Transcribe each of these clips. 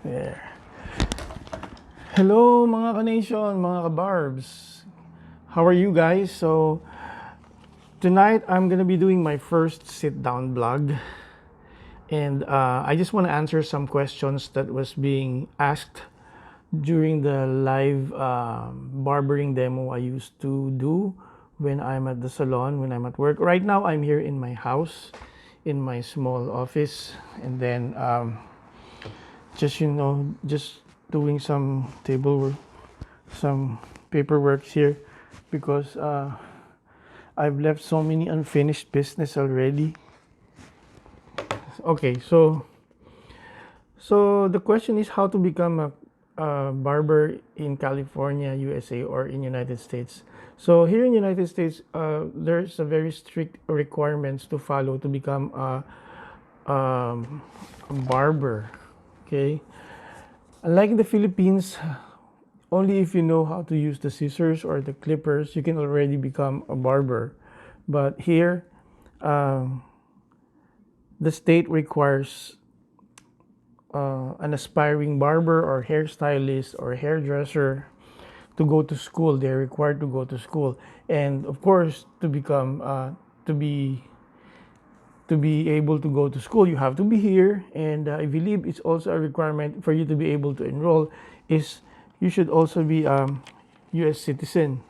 There. Hello mga ka-nation, mga ka-barbs. How are you guys? So, tonight I'm gonna be doing my first sit-down vlog. And I just want to answer some questions that was being asked during the live barbering demo I used to do when I'm at the salon, when I'm at work. Right now, I'm here in my house, in my small office. And then just doing some table work, some paperwork here because I've left so many unfinished business already. Okay, so the question is how to become a barber in California, USA, or in United States. So here in United States, there's a very strict requirements to follow to become a barber. Okay, unlike in the Philippines, only if you know how to use the scissors or the clippers, you can already become a barber. But here, the state requires an aspiring barber or hairstylist or hairdresser to go to school. They're required to go to school, and of course, to become to be able to go to school, you have to be here. And I believe it's also a requirement for you to be able to enroll is you should also be U.S. citizen.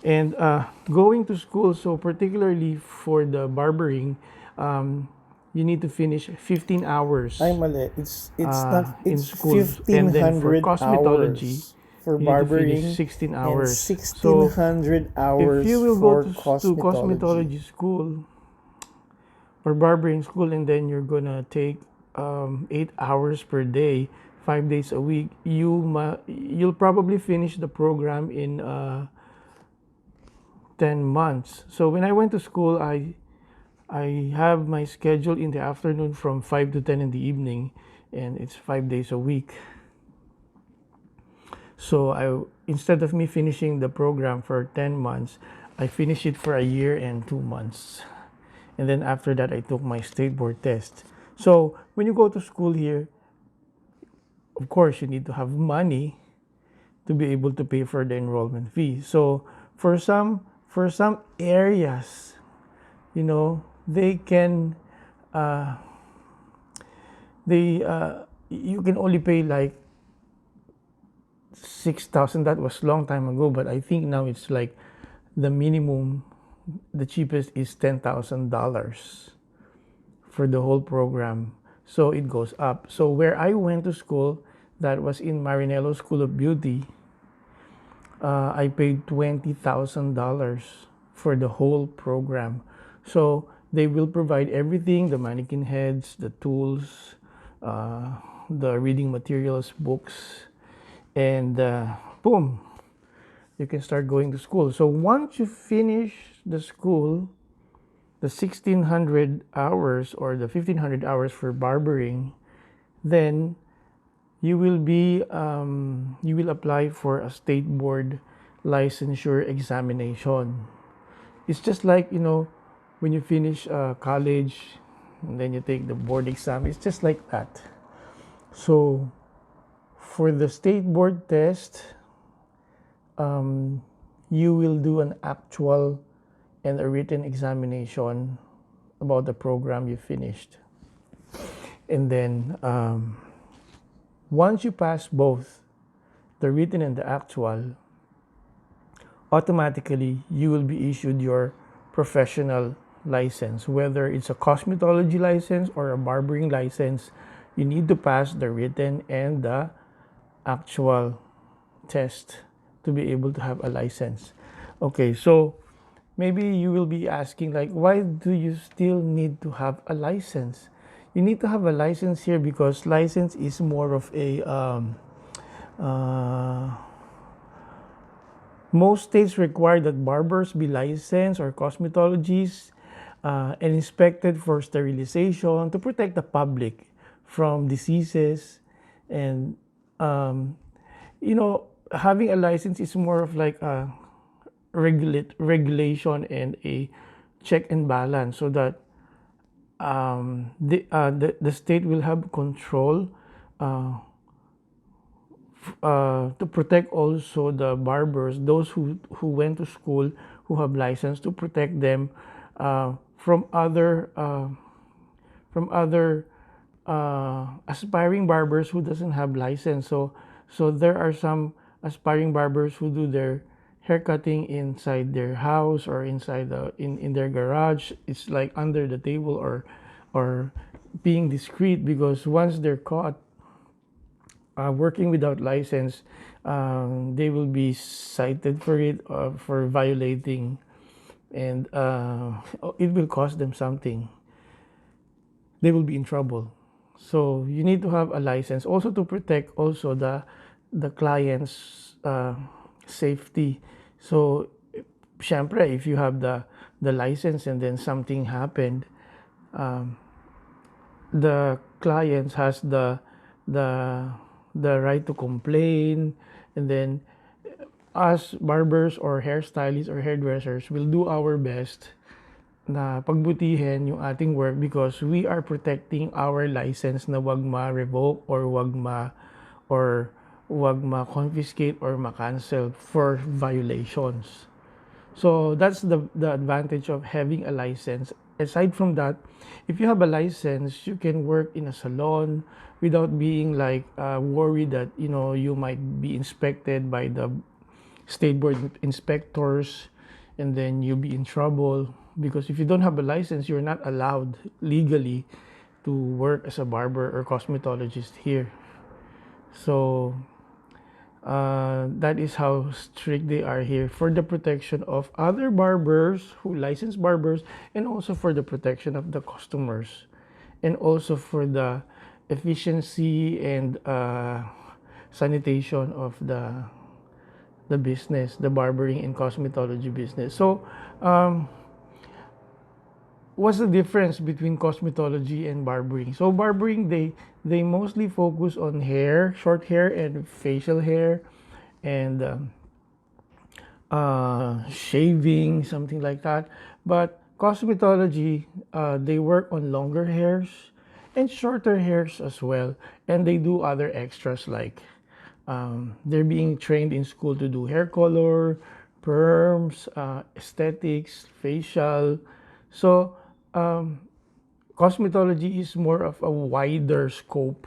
And going to school, so particularly for the barbering, you need to finish 15 hours Ay, mali. It's not, in it's school. And then for 1,500 cosmetology, hours for you need to finish barbering 16 and hours. So 1,600 if hours you will go for to cosmetology. cosmetology school or barbering school, and then you're gonna take 8 hours per day, 5 days a week, you'll probably finish the program in 10 months. So when I went to school, I have my schedule in the afternoon from 5 to 10 in the evening, and it's 5 days a week. So instead of me finishing the program for 10 months, I finished it for a year and 2 months. And then after that, I took my state board test. So when you go to school here, of course, you need to have money to be able to pay for the enrollment fee. So for some areas, they can you can only pay like 6,000. That was long time ago, but I think now it's like the minimum, the cheapest is $10,000 for the whole program. So it goes up. So where I went to school, that was in Marinello School of Beauty, I paid $20,000 for the whole program. So they will provide everything, the mannequin heads, the tools, the reading materials, books, and boom, you can start going to school. So once you finish the school, the 1,600 hours or the 1,500 hours for barbering, then you will apply for a state board licensure examination. It's just like when you finish college and then you take the board exam. It's just like that. So for the state board test, you will do an actual and a written examination about the program you finished. And then once you pass both the written and the actual, automatically you will be issued your professional license. Whether it's a cosmetology license or a barbering license, you need to pass the written and the actual test to be able to have a license. Okay, so maybe you will be asking, like, why do you still need to have a license? You need to have a license here because license is more of a most states require that barbers be licensed or cosmetologists and inspected for sterilization to protect the public from diseases. And having a license is more of like a regulation and a check and balance, so that the state will have control to protect also the barbers, those who went to school, who have license, to protect them from other aspiring barbers who doesn't have license. So there are some aspiring barbers who do their haircutting inside their house or inside in their garage. It's like under the table, or being discreet, because once they're caught working without license, they will be cited for it, for violating, and it will cost them something. They will be in trouble. So you need to have a license also to protect also the client's safety. So syempre, if you have the license and then something happened, the client has the the right to complain, and then us barbers or hairstylists or hairdressers will do our best na pagbutihin yung ating work, because we are protecting our license na wag ma-revoke or wag ma-confiscate or ma-cancel for violations. So that's the advantage of having a license. Aside from that, if you have a license, you can work in a salon without being like worried that you might be inspected by the state board inspectors, and then you'll be in trouble, because if you don't have a license, you're not allowed legally to work as a barber or cosmetologist here. So that is how strict they are here, for the protection of other barbers, who licensed barbers, and also for the protection of the customers, and also for the efficiency and sanitation of the business, the barbering and cosmetology business. So what's the difference between cosmetology and barbering? So barbering, they mostly focus on hair, short hair and facial hair, and shaving, something like that. But cosmetology, they work on longer hairs and shorter hairs as well, and they do other extras, like they're being trained in school to do hair color, perms, aesthetics, facial. So cosmetology is more of a wider scope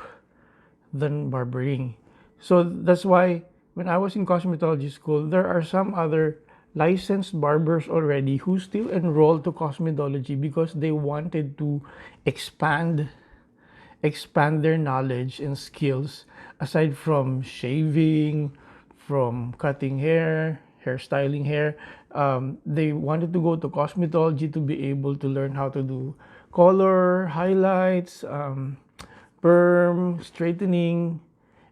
than barbering. So that's why when I was in cosmetology school, there are some other licensed barbers already who still enrolled to cosmetology because they wanted to expand their knowledge and skills, aside from shaving, from cutting hair, hairstyling hair. They wanted to go to cosmetology to be able to learn how to do color, highlights, perm, straightening,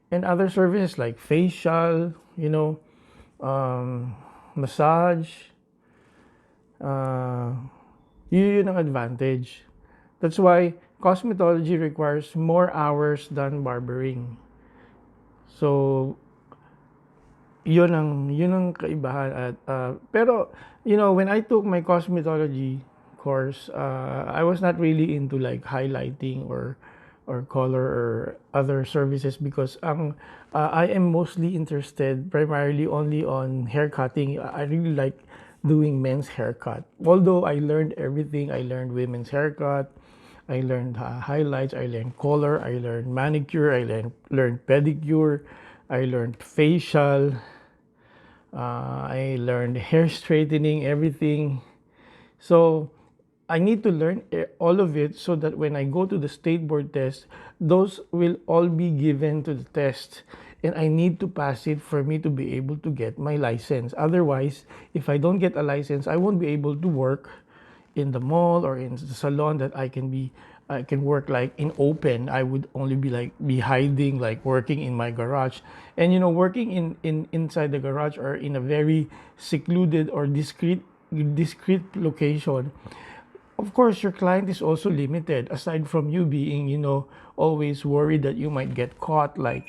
and other services like facial, massage. Yun ang advantage. That's why cosmetology requires more hours than barbering. So yun ang kaibahan. At pero when I took my cosmetology course, I was not really into like highlighting or color or other services, because I am mostly interested primarily only on hair cutting. I really like doing men's haircut. Although I learned everything, I learned women's haircut, I learned highlights, I learned color, I learned manicure, I learned pedicure, I learned facial, I learned hair straightening, everything. So I need to learn all of it, so that when I go to the state board test, those will all be given to the test, and I need to pass it for me to be able to get my license. Otherwise, if I don't get a license, I won't be able to work in the mall or in the salon that I can work like in open. I would only be hiding, like working in my garage. And working in inside the garage, or in a very secluded or discreet location, of course your client is also limited, aside from you being always worried that you might get caught, like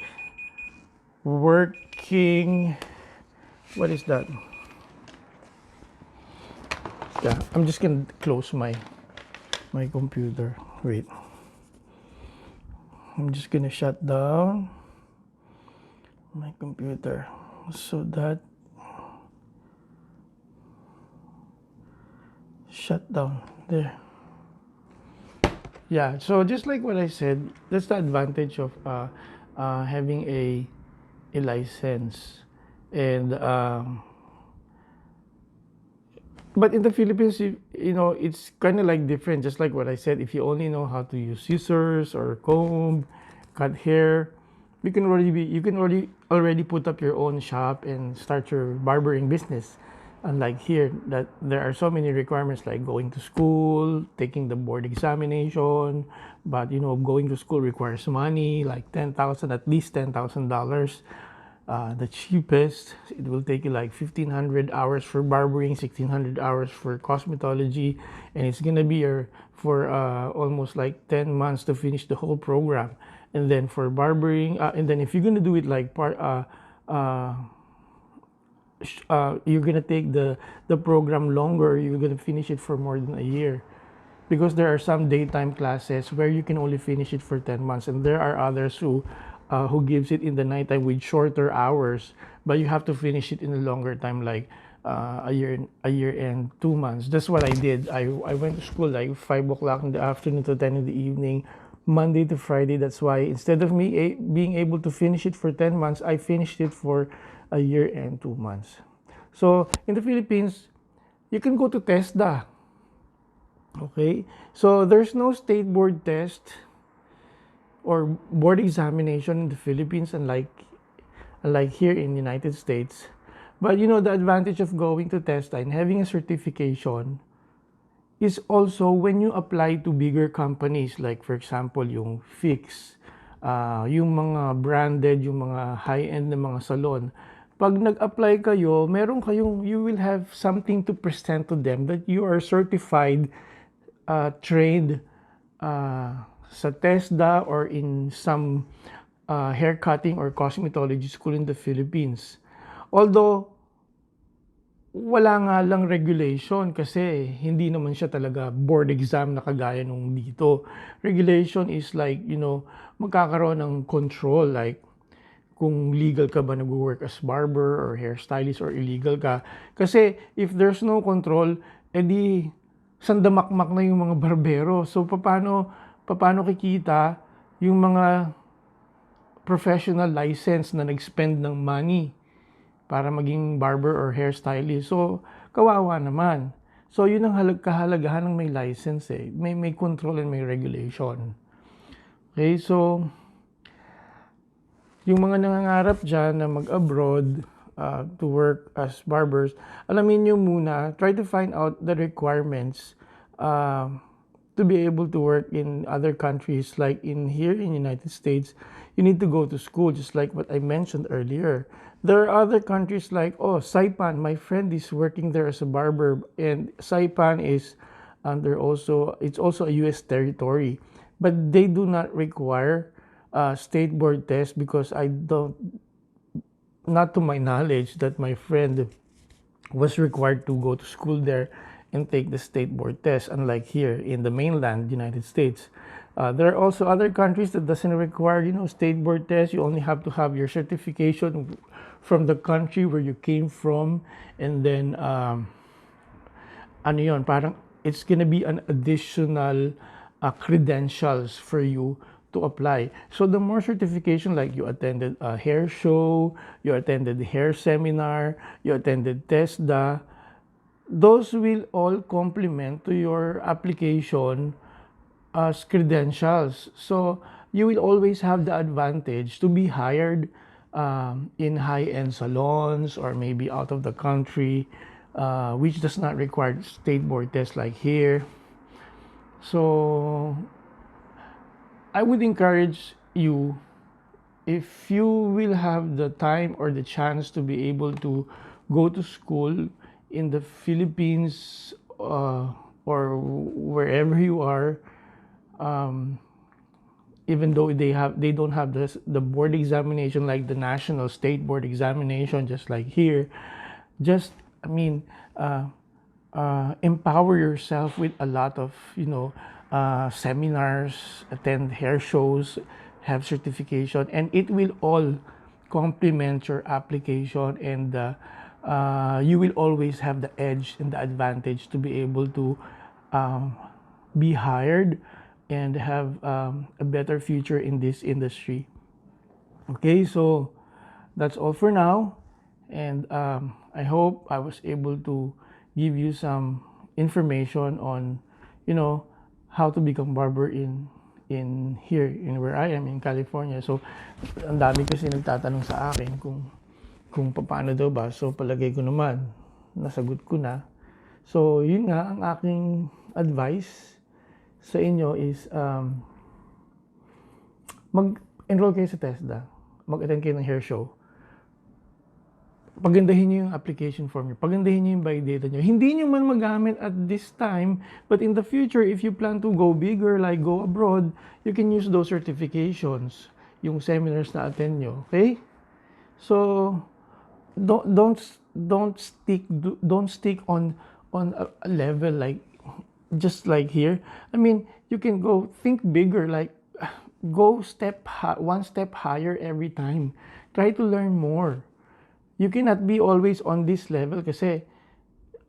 working. What is that? Yeah, I'm just gonna close my computer. Wait, I'm just gonna shut down my computer so that shut down there. Yeah, so just like what I said, that's the advantage of having a license. And but in the Philippines, it's kind of like different. Just like what I said, if you only know how to use scissors or comb, cut hair, you can already put up your own shop and start your barbering business. Unlike here, that there are so many requirements like going to school, taking the board examination. But going to school requires money, like 10,000, at least $10,000. The cheapest, it will take you like 1,500 hours for barbering, 1,600 hours for cosmetology, and it's gonna be for almost like 10 months to finish the whole program. And then for barbering, and then if you're gonna do it like you're gonna take the program longer, you're gonna finish it for more than a year, because there are some daytime classes where you can only finish it for 10 months, and there are others who gives it in the nighttime with shorter hours, but you have to finish it in a longer time, like a year and 2 months. That's what I did. I went to school like 5 o'clock in the afternoon to 10 in the evening, Monday to Friday. That's why instead of me being able to finish it for 10 months, I finished it for a year and 2 months. So in the Philippines, you can go to TESDA. Okay, so there's no state board test or board examination in the Philippines, unlike here in the United States. But the advantage of going to TESTA and having a certification is also when you apply to bigger companies, like for example yung Fix, yung mga branded, yung mga high-end na mga salon. Pag nag-apply kayo, you will have something to present to them that you are certified, trained sa TESDA or in some hair cutting or cosmetology school in the Philippines. Although wala nga lang regulation, kasi hindi naman siya talaga board exam na kagaya nung dito. Regulation is like, magkakaroon ng control, like kung legal ka ba nag-work as barber or hairstylist, or illegal ka. Kasi if there's no control, edi sandamakmak na yung mga barbero. So paano kikita yung mga professional license na nag-spend ng money para maging barber or hairstylist? So kawawa naman. So yun ang kahalagahan ng may license eh. May control and may regulation. Okay, so yung mga nangangarap dyan na mag-abroad to work as barbers, alamin nyo muna, try to find out the requirements to be able to work in other countries. Like here in the United States, you need to go to school, just like what I mentioned earlier. There are other countries like, Saipan, my friend is working there as a barber, and Saipan is it's also a U.S. territory, but they do not require state board test, because not to my knowledge that my friend was required to go to school there and take the state board test, unlike here in the mainland United States. There are also other countries that doesn't require state board test. You only have to have your certification from the country where you came from, and then parang it's gonna be an additional credentials for you to apply. So the more certification, like you attended a hair show, you attended the hair seminar, you attended TESDA, those will all complement to your application as credentials. So you will always have the advantage to be hired in high-end salons or maybe out of the country, which does not require state board test like here. So I would encourage you, if you will have the time or the chance to be able to go to school in the Philippines or wherever you are, even though they don't have the board examination like the national state board examination, just like here, just empower yourself with a lot of seminars, attend hair shows, have certification, and it will all complement your application, and you will always have the edge and the advantage to be able to um, be hired and have a better future in this industry. Okay, so that's all for now, and I hope I was able to give you some information on, you know, how to become barber in here in where I am in California. So ang dami kasi nagtatanong sa akin kung paano daw ba. So palagay ko naman nasagot ko na. So yun nga ang aking advice sa inyo is mag-enroll kayo sa TESDA, mag-attend kayo ng hair show, pagandahin nyo yung application form nyo, pagandahin nyo yung biodata nyo. Hindi nyo man magamit at this time, but in the future, if you plan to go bigger, like go abroad, you can use those certifications, yung seminars na attend nyo, okay? So, don't stick on a level like just like here. I mean, you can go think bigger, like go one step higher every time. Try to learn more. You cannot be always on this level kasi,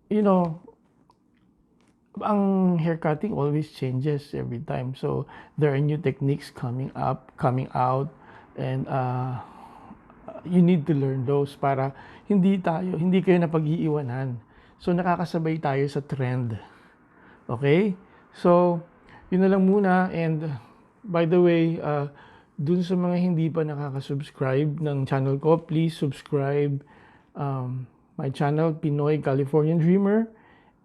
you know, ang hair cutting always changes every time. So there are new techniques coming out, and you need to learn those para hindi kayo napag-iiwanan. So nakakasabay tayo sa trend. Okay? So, yun na lang muna, and by the way, dun sa mga hindi pa nakaka-subscribe ng channel ko, please subscribe my channel, PInoy Californian Dreamer,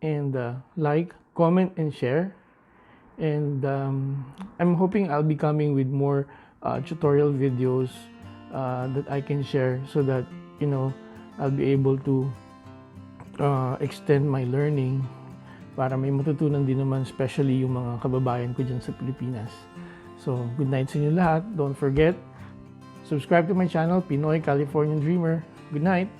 and like, comment, and share. And I'm hoping I'll be coming with more tutorial videos that I can share so that, you know, I'll be able to extend my learning para may matutunan din naman, especially yung mga kababayan ko dyan sa Pilipinas. So, good night sa inyo lahat. Don't forget, subscribe to my channel, PInoy Californian Dreamer. Good night!